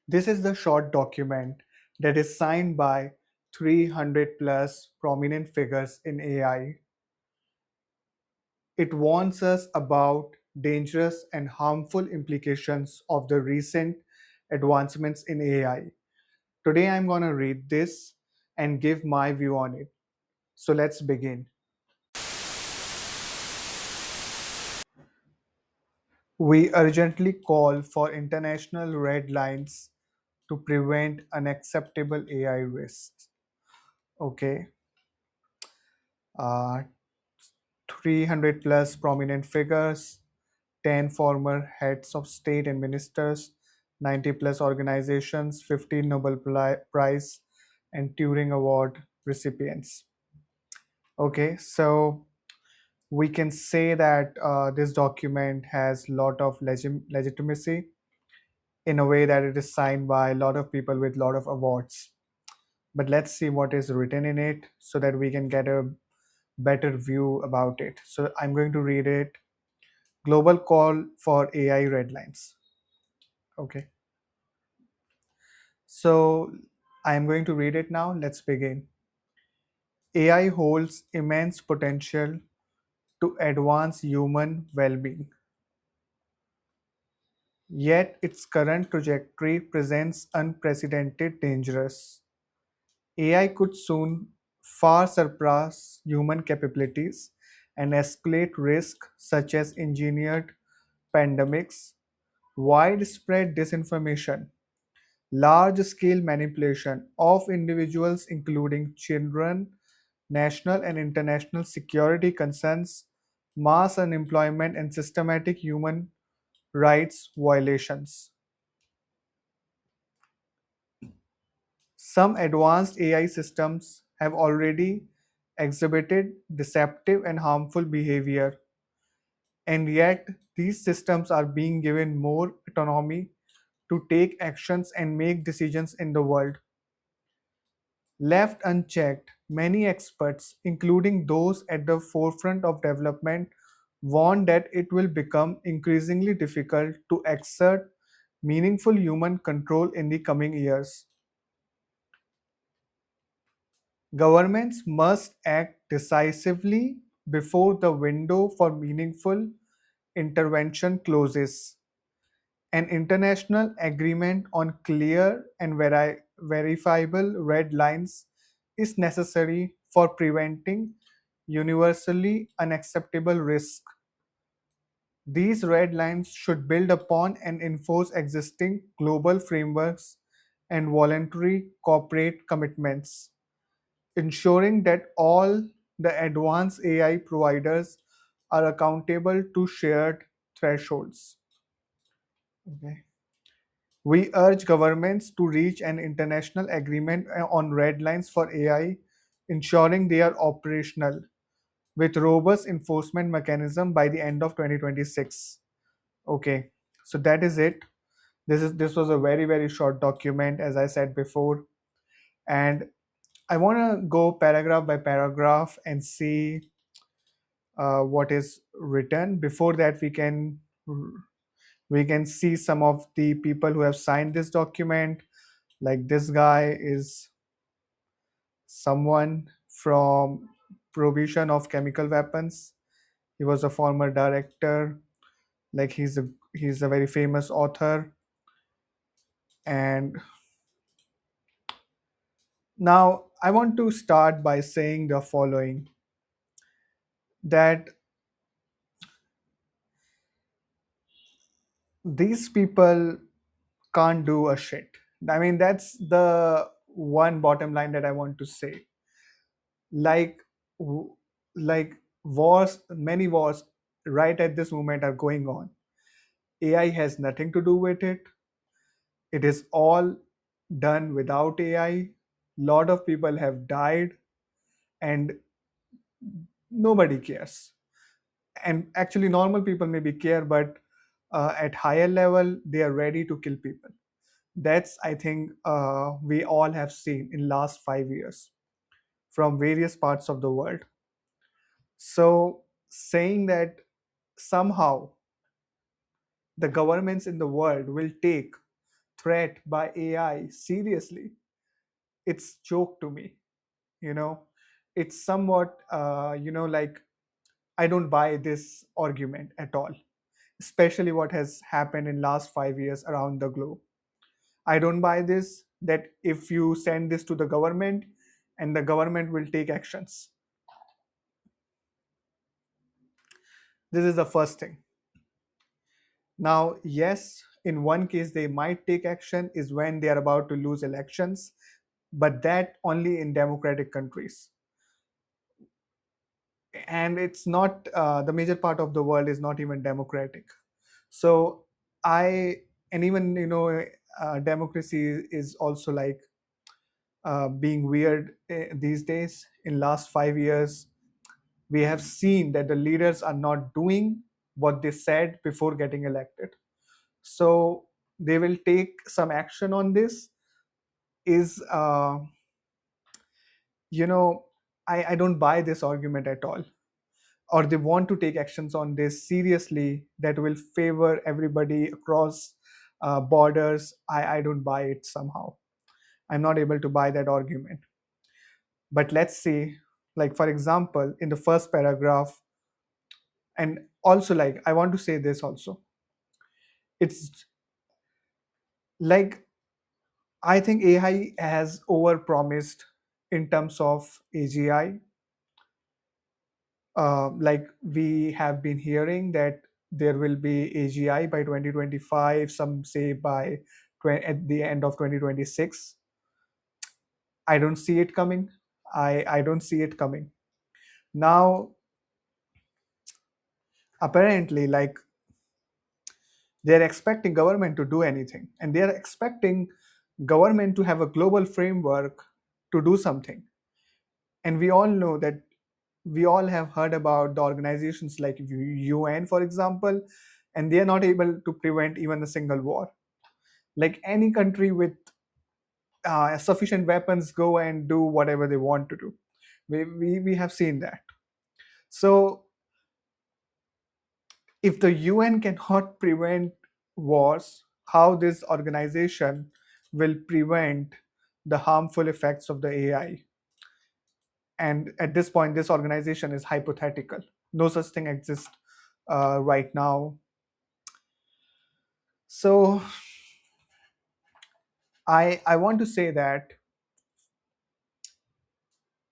This is the short document that is signed by 300 plus prominent figures in AI. It warns us about dangerous and harmful implications of the recent advancements in AI. Today I'm going to read this and give my view on it. So let's begin. We urgently call for international red lines to prevent unacceptable AI risks. Okay. Uh, 300 plus prominent figures, 10 former heads of state and ministers, 90 plus organizations, 15 Nobel Prize and Turing Award recipients. Okay, so we can say that this document has a lot of legitimacy in a way that it is signed by a lot of people with a lot of awards. But let's see what is written in it so that we can get a better view about it. So I'm going to read it. Global call for AI red lines. Okay. So I'm going to read it now. Let's begin. AI holds immense potential to advance human well being, yet its current trajectory presents unprecedented dangers. AI could soon far surpass human capabilities and escalate risks such as engineered pandemics, widespread disinformation, large scale manipulation of individuals, including children, national and international security concerns, mass unemployment, and systematic human rights violations. Some advanced AI systems have already exhibited deceptive and harmful behavior, and yet these systems are being given more autonomy to take actions and make decisions in the world. Left unchecked, many experts, including those at the forefront of development, warn that it will become increasingly difficult to exert meaningful human control in the coming years. Governments must act decisively before the window for meaningful intervention closes. An international agreement on clear and verifiable red lines is necessary for preventing universally unacceptable risk. These red lines should build upon and enforce existing global frameworks and voluntary corporate commitments, ensuring that all the advanced AI providers are accountable to shared thresholds. Okay. We urge governments to reach an international agreement on red lines for AI, ensuring they are operational with robust enforcement mechanism by the end of 2026. Okay, so that is it. This was a very short document, as I said before, and I want to go paragraph by paragraph and see what is written. Before that, we can see some of the people who have signed this document. Like this guy is someone from prohibition of chemical weapons. He was a former director. Like he's a very famous author. And now I want to start by saying the following, that these people can't do a shit. I mean, that's the one bottom line that I want to say. Like, like wars, many wars right at this moment are going on. AI has nothing to do with it. It is all done without AI. Lot of people have died, and nobody cares. And actually, normal people maybe care, but at higher level, they are ready to kill people. That's, I think, we all have seen in last 5 years from various parts of the world. So saying that somehow the governments in the world will take threat by AI, seriously, it's joke to me. You know, it's somewhat, like, I don't buy this argument at all, especially what has happened in last 5 years around the globe. I don't buy this that if you send this to the government and the government will take actions. This is the first thing. Now, yes, in one case they might take action is when they are about to lose elections, but that only in democratic countries. And it's not, the major part of the world is not even democratic. So I, and even, democracy is also like being weird these days. In last 5 years, we have seen that the leaders are not doing what they said before getting elected. So they will take some action on this. Is you know I don't buy this argument at all. Or they want to take actions on this seriously that will favor everybody across borders. I don't buy it somehow. I'm not able to buy that argument. But let's see, like for example, in the first paragraph, and also like I want to say this also. It's like I think AI has overpromised in terms of AGI. Like we have been hearing that there will be AGI by 2025, some say by at the end of 2026. I don't see it coming. I don't see it coming. Now, apparently, like they're expecting government to do anything, and they're expecting government to have a global framework to do something. And we all know that we all have heard about the organizations like UN, for example, and they are not able to prevent even a single war. Like any country with sufficient weapons go and do whatever they want to do. We have seen that. So if the UN cannot prevent wars, how this organization will prevent the harmful effects of the AI? And at this point, this organization is hypothetical. No such thing exists right now. So I want to say that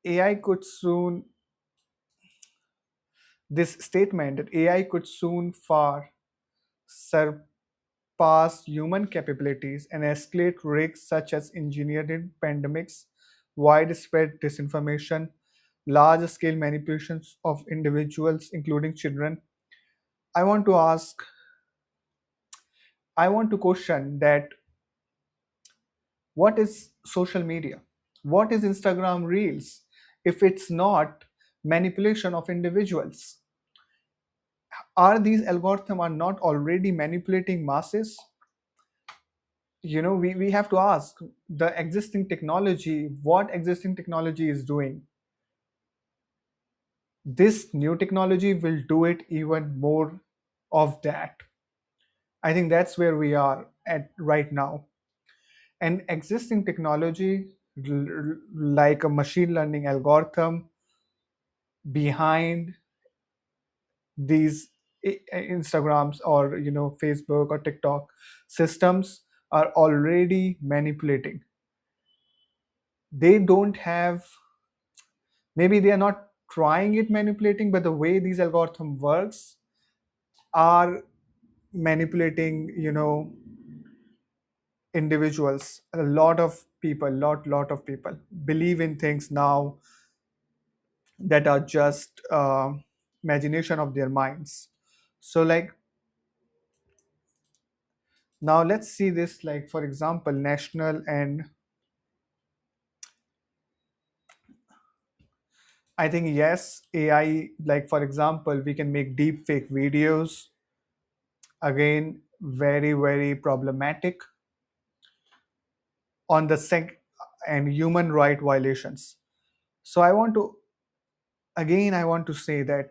AI could soon, this statement that AI could soon far surpass human capabilities and escalate risks such as engineered pandemics, widespread disinformation, large scale manipulations of individuals, including children. I want to ask, I want to question that what is social media? What is Instagram Reels if it's not manipulation of individuals? Are these algorithms are not already manipulating masses? We have to ask the existing technology, what existing technology is doing. This new technology will do it even more of that. I think that's where we are at right now. And existing technology, like a machine learning algorithm behind these Instagrams or Facebook or TikTok systems, are already manipulating. They don't have, maybe they are not trying it manipulating, but the way these algorithm works are manipulating individuals. A lot of people, lot of people believe in things now that are just imagination of their minds. So like, now let's see this, like for example, national, and I think yes, AI, like for example, we can make deep fake videos. Again, very very problematic on the and human right violations. So I want to say that,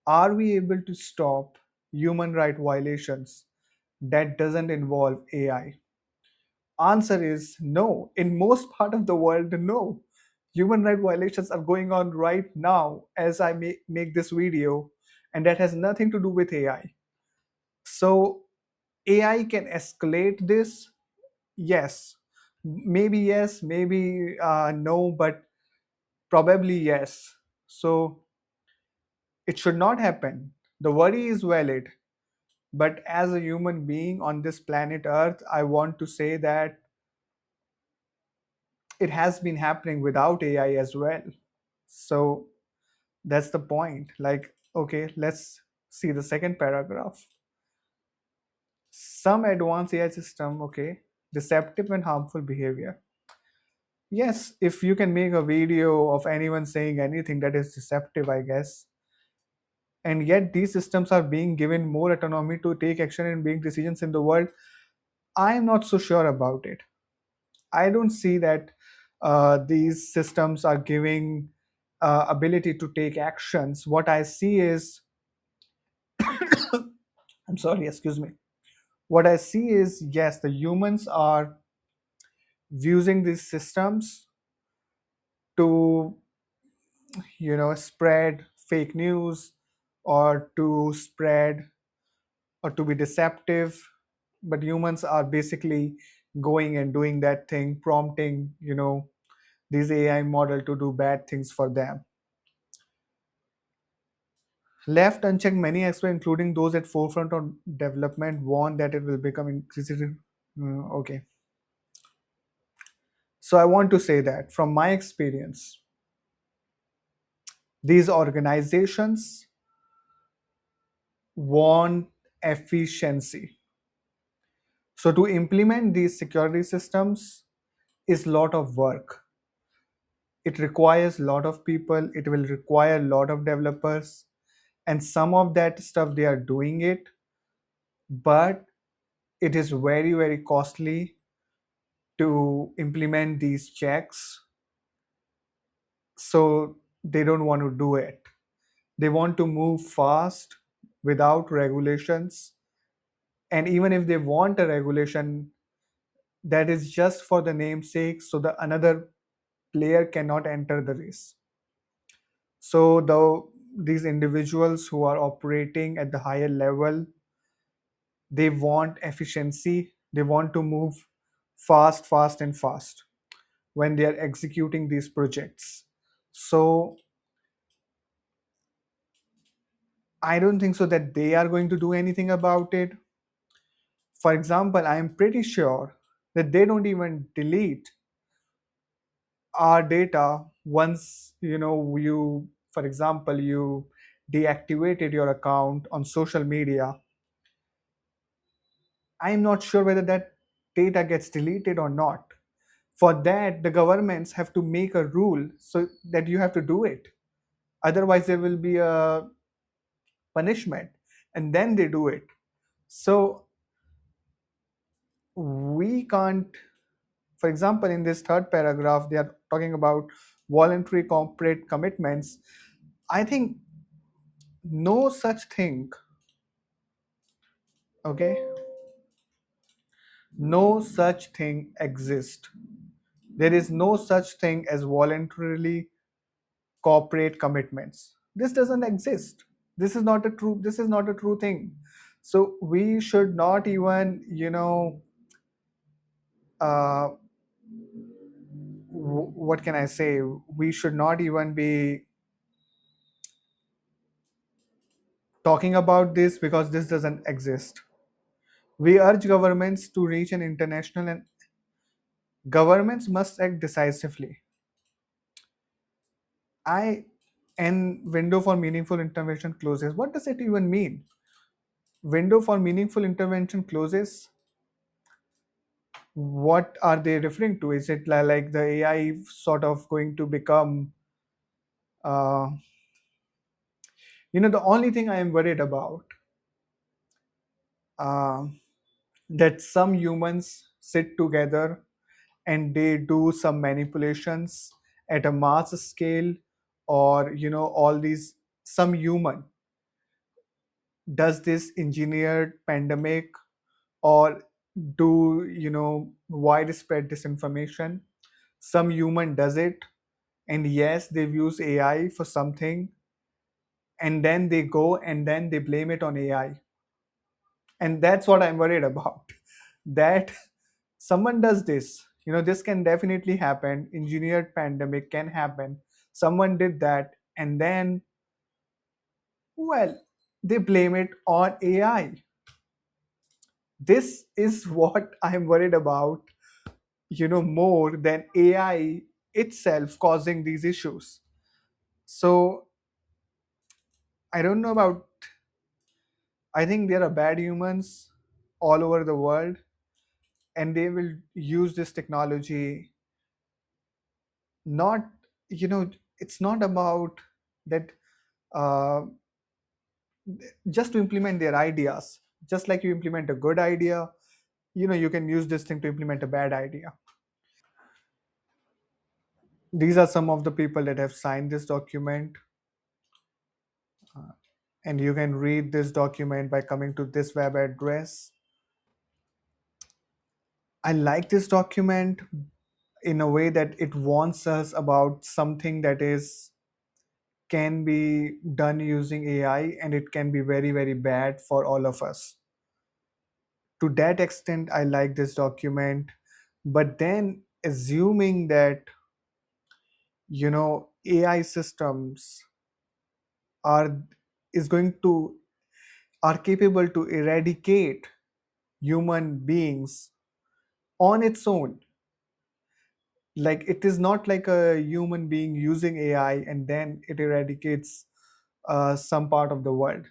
are we able to stop human right violations that doesn't involve AI? Answer is no. In most part of the world, no. Human right violations are going on right now as I make this video, and that has nothing to do with AI. So AI can escalate this. Yes, maybe no, but probably yes. So it should not happen. The worry is valid, but as a human being on this planet Earth, I want to say that it has been happening without AI as well. So that's the point. Like, okay, let's see the second paragraph. Some advanced AI system, okay, deceptive and harmful behavior. Yes, if you can make a video of anyone saying anything, that is deceptive, I guess. And yet these systems are being given more autonomy to take action and make decisions in the world. I am not so sure about it. I don't see that these systems are giving ability to take actions. What I see is, I'm sorry, excuse me. What I see is, yes, the humans are using these systems to, spread fake news, or to spread, or to be deceptive. But humans are basically going and doing that thing, prompting, these AI model to do bad things for them. Left unchecked, many experts, including those at forefront of development, warn that it will become increasingly. Okay. So I want to say that from my experience, these organizations want efficiency. So to implement these security systems is a lot of work. It requires a lot of people, it will require a lot of developers, and some of that stuff they are doing it, but it is very, very costly to implement these checks. So they don't want to do it. They want to move fast without regulations. And even if they want a regulation, that is just for the namesake, so the another player cannot enter the race. So these individuals who are operating at the higher level, they want efficiency. They want to move fast, fast, and fast when they are executing these projects. So I don't think so that they are going to do anything about it. For example, I am pretty sure that they don't even delete our data once, for example, you deactivated your account on social media. I am not sure whether that data gets deleted or not. For that, the governments have to make a rule so that you have to do it. Otherwise, there will be a punishment, and then they do it. So we can't, for example, in this third paragraph, they are talking about voluntary corporate commitments. I think no such thing, okay? No such thing exists. There is no such thing as voluntarily corporate commitments. This doesn't exist. This is not a true thing. So we should not even, uh, what can I say? We should not even be talking about this because this doesn't exist. We urge governments to reach an international, and governments must act decisively. I and window for meaningful intervention closes. What does it even mean? Window for meaningful intervention closes. What are they referring to? Is it like the AI sort of going to become, uh, the only thing I am worried about, uh, that some humans sit together and they do some manipulations at a mass scale, or all these, some human does this engineered pandemic or do widespread disinformation. Some human does it, and yes, they've used AI for something, and then they go and then they blame it on AI. And that's what I'm worried about. That someone does this. This can definitely happen. Engineered pandemic can happen. Someone did that, and then, well, they blame it on AI. This is what I'm worried about, more than AI itself causing these issues. So I don't know about, I think there are bad humans all over the world, and they will use this technology. Not, it's not about that, uh, just to implement their ideas. Just like you implement a good idea, you can use this thing to implement a bad idea. These are some of the people that have signed this document, and you can read this document by coming to this web address. I like this document in a way that it warns us about something that is can be done using AI, and it can be very, very bad for all of us. To that extent, I like this document. But then, assuming that AI systems are is going to are capable to eradicate human beings on its own, like it is not like a human being using AI and then it eradicates some part of the world.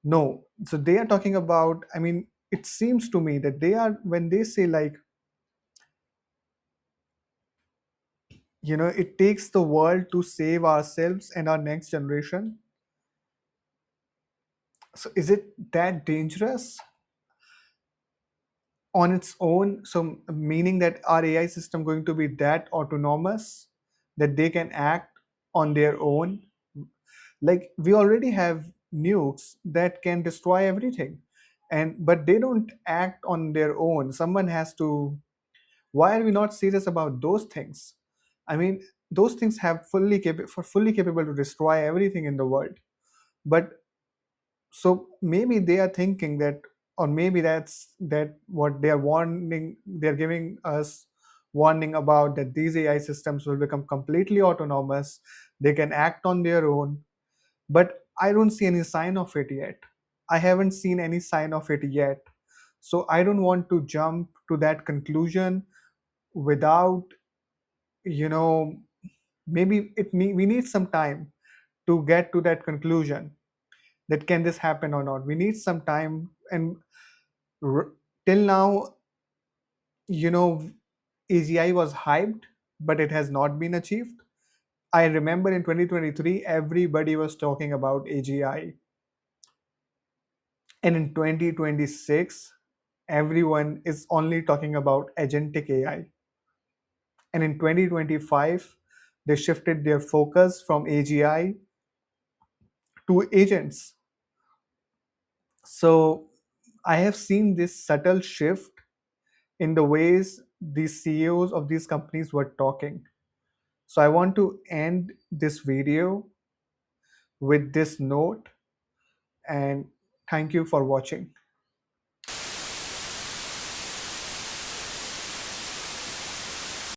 No. So they are talking about, I mean, it seems to me that they are, when they say like, it takes the world to save ourselves and our next generation. So is it that dangerous on its own? So meaning that our AI system going to be that autonomous that they can act on their own? Like we already have nukes that can destroy everything, and but they don't act on their own. Someone has to. Why are we not serious about those things? I mean, those things have fully capable to destroy everything in the world. But so maybe they are thinking that, or maybe that's that what they are warning. They're giving us warning about that these AI systems will become completely autonomous. They can act on their own, but I don't see any sign of it yet. I haven't seen any sign of it yet. So I don't want to jump to that conclusion without, you know, maybe we need some time to get to that conclusion that can this happen or not. We need some time, and r- till now, AGI was hyped, but it has not been achieved. I remember in 2023, everybody was talking about AGI. And in 2026, everyone is only talking about agentic AI. And in 2025, they shifted their focus from AGI to agents. So I have seen this subtle shift in the ways these CEOs of these companies were talking. So I want to end this video with this note, and thank you for watching.